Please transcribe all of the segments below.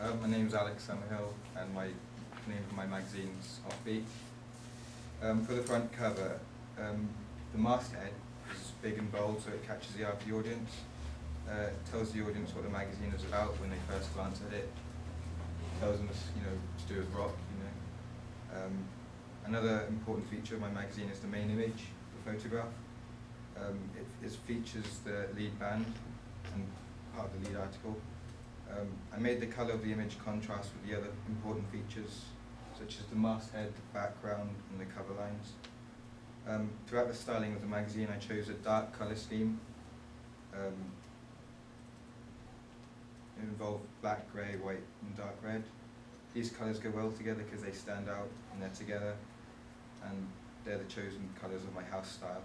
My name's Alex Summerhill, and my name of my magazine's Offbeat. For the front cover, the masthead is big and bold, so it catches the eye of the audience. It tells the audience what the magazine is about when they first glance at it. It tells them, to do with rock. Another important feature of my magazine is the main image, the photograph. It features the lead band and part of the lead article. I made the colour of the image contrast with the other important features, such as the masthead, the background, and the cover lines. Throughout the styling of the magazine, I chose a dark colour scheme. It involved black, grey, white, and dark red. These colours go well together because they stand out and they're together, and they're the chosen colours of my house style.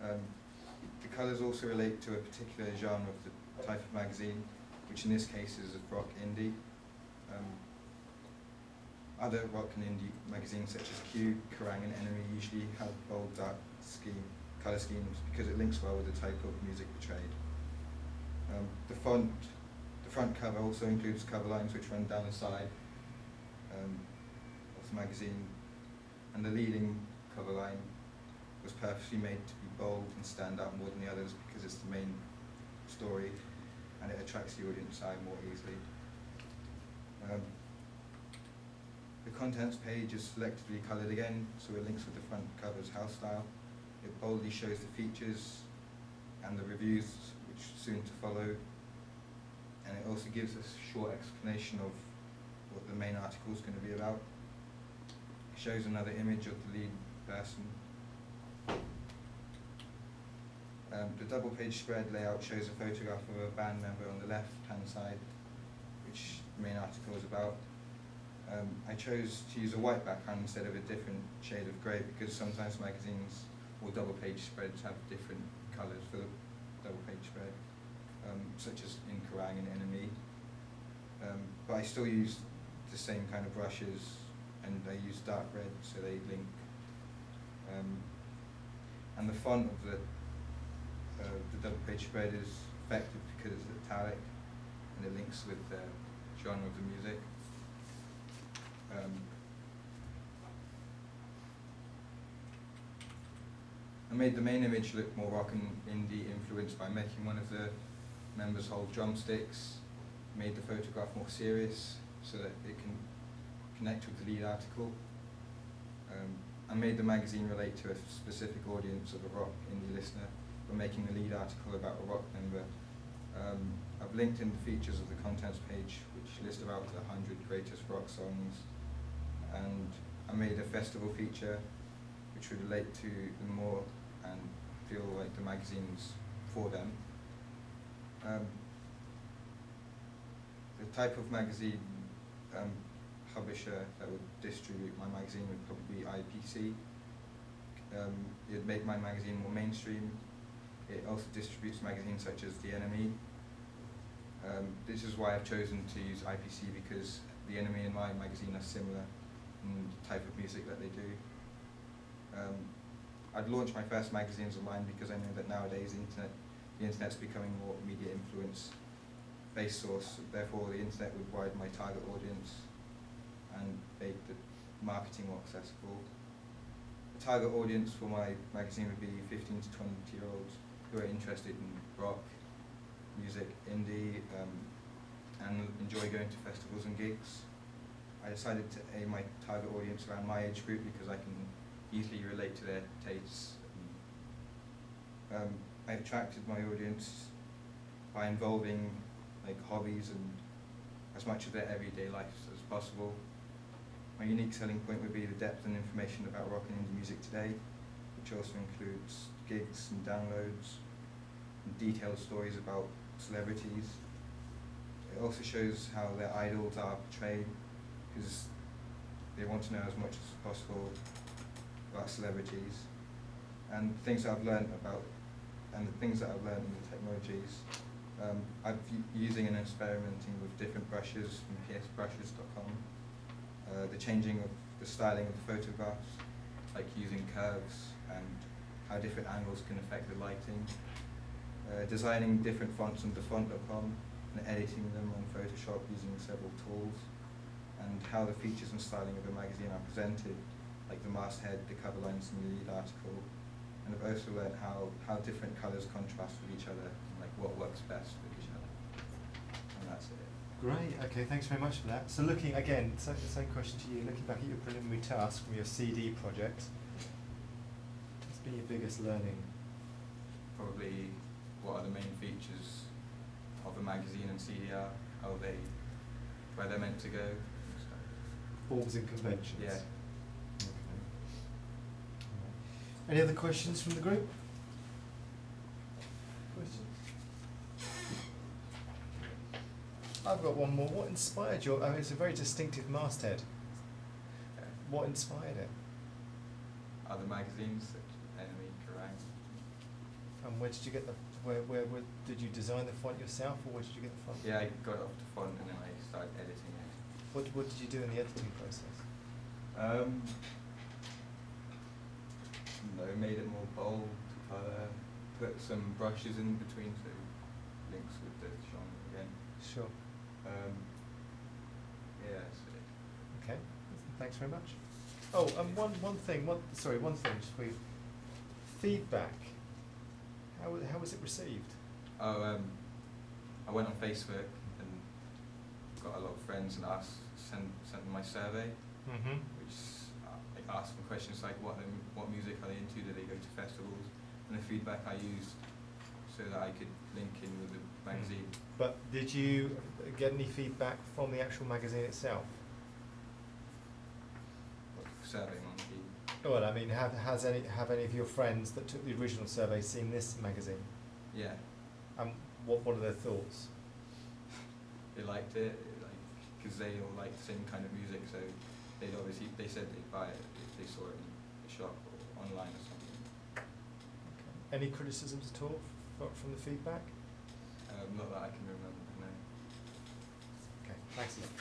The colours also relate to a particular genre of the type of magazine, which in this case is rock indie. Other rock and indie magazines such as Q, Kerrang and Enemy usually have bold dark colour schemes because it links well with the type of music portrayed. The front cover also includes cover lines which run down the side of the magazine, and the leading cover line was purposely made to be bold and stand out more than the others because it's the main story and it attracts the audience eye more easily. The contents page is selectively coloured again, so it links with the front cover's house style. It boldly shows the features and the reviews, which are soon to follow, and it also gives us a short explanation of what the main article is going to be about. It shows another image of the lead person. The double page spread layout shows a photograph of a band member on the left hand side, which the main article is about. I chose to use a white background instead of a different shade of grey because sometimes magazines or double page spreads have different colours for the double page spread, such as in Kerrang and Enemy. But I still use the same kind of brushes, and I use dark red so they link. And the font of the double page spread is effective because it's italic and it links with the genre of the music. I made the main image look more rock and indie influenced by making one of the members hold drumsticks, made the photograph more serious so that it can connect with the lead article. I made the magazine relate to a specific audience of a rock indie listener by making the lead article about a rock member. I've linked in the features of the contents page, which list about the 100 greatest rock songs, and I made a festival feature which would relate to them more and feel like the magazine's for them. The type of magazine publisher that would distribute my magazine would probably be IPC. It'd make my magazine more mainstream. It also distributes magazines such as The Enemy. This is why I've chosen to use IPC, because The Enemy and my magazine are similar in the type of music that they do. I'd launched my first magazines online because I know that nowadays the internet's becoming more media influence based source, therefore the internet would widen my target audience and make the marketing more accessible. The target audience for my magazine would be 15 to 20-year-olds who are interested in rock, music, indie, and enjoy going to festivals and gigs. I decided to aim my target audience around my age group because I can easily relate to their tastes. I attracted my audience by involving hobbies and as much of their everyday life as possible. My unique selling point would be the depth and information about rock and indie music today, which also includes gigs and downloads and detailed stories about celebrities. It also shows how their idols are portrayed, because they want to know as much as possible about celebrities and things that I've learned about, and the things that I've learned in the technologies. I'm using and experimenting with different brushes from psbrushes.com. The changing of the styling of the photographs, like using curves and how different angles can affect the lighting. Designing different fonts on font.com, and editing them on Photoshop using several tools, and how the features and styling of the magazine are presented, like the masthead, the cover lines in the lead article. And I've also learned how different colours contrast with each other, and like what works best with each other. And that's it. Great, okay, thanks very much for that. So looking, again, the same question to you, looking back at your preliminary task from your CD project, what's been your biggest learning? Probably what are the main features of a magazine and CD are, where they're meant to go. So. Forms and conventions? Yeah. Okay. Any other questions from the group? Questions? I've got one more. What inspired your, I mean, it's a very distinctive masthead. Okay. What inspired it? Other magazines, such as Enemy, Kerrang. And where did you get the, where did you design the font yourself, or where did you get the font? Yeah, I got it off the font and then I started editing it. What did you do in the editing process? Made it more bold, put some brushes in between so links with the genre again. Sure. Yeah, that's it. Okay, thanks very much. Oh, and one thing just for you. Feedback. How was it received? I went on Facebook and got a lot of friends and sent them my survey, Mm-hmm. which asked them questions like what music are they into, do they go to festivals, and the feedback I used so that I could link in with the magazine. But did you get any feedback from the actual magazine itself? Survey Monkey. Well, I mean, have any of your friends that took the original survey seen this magazine? Yeah. What are their thoughts? They liked it, because they all like the same kind of music, so they said they'd buy it if they saw it in a shop or online or something. Okay. Any criticisms at all from the feedback? Not that I can remember, no. Okay, thanks a lot.